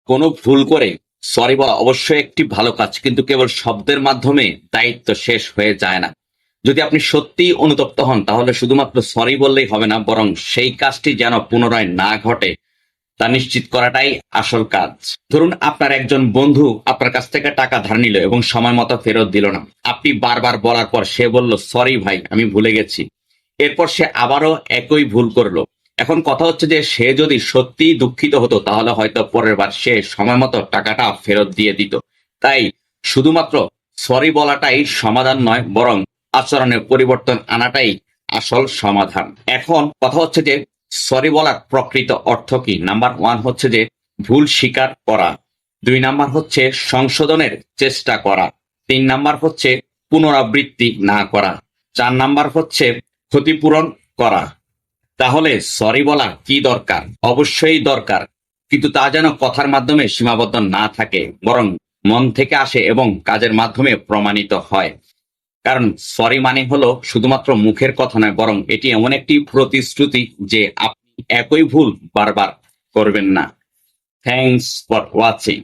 কোনো ভুল করে সরি বলা অবশ্যই একটি ভালো কাজ, কিন্তু কেবল শব্দের মাধ্যমে দায়িত্ব শেষ হয়ে যায় না। যদি আপনি সত্যিই অনুতপ্ত হন, তাহলে শুধুমাত্র সরি বললেই হবে না, বরং সেই কাজটি যেন পুনরায় না ঘটে তা নিশ্চিত করাটাই আসল কাজ। ধরুন আপনার একজন বন্ধু আপনার কাছ থেকে টাকা ধার নিল এবং সময় মতো ফেরত দিল না। আপনি বারবার বলার পর সে বলল, সরি ভাই, আমি ভুলে গেছি। এরপর সে আবারও একই ভুল করলো। এখন কথা হচ্ছে যে সে যদি সত্যিই দুঃখিত হতো, তাহলে হয়তো পরের বার সে সময় মতো টাকাটা ফেরত দিয়ে দিত। তাই শুধুমাত্র সরি বলাটাই সমাধান নয়, বরং আচরণে পরিবর্তন আনাটাই আসল সমাধান। এখন কথা হচ্ছে যে সরি বলার প্রকৃত অর্থ কি। নাম্বার 1 হচ্ছে যে ভুল স্বীকার করা। 2 নাম্বার হচ্ছে সংশোধনের চেষ্টা করা। 3 নাম্বার হচ্ছে পুনরাবৃত্তি না করা। 4 নাম্বার হচ্ছে ক্ষতিপূরণ করা। তাহলে সরি বলা কি দরকার? অবশ্যই দরকার, কিন্তু তা যেন কথার মাধ্যমে সীমাবদ্ধ না থাকে, বরং মন থেকে আসে এবং কাজের মাধ্যমে প্রমাণিত হয়। কারণ সরি মানে হলো শুধুমাত্র মুখের কথা নয়, বরং এটি এমন একটি প্রতিশ্রুতি যে আপনি একই ভুল বারবার করবেন না। Thanks for watching.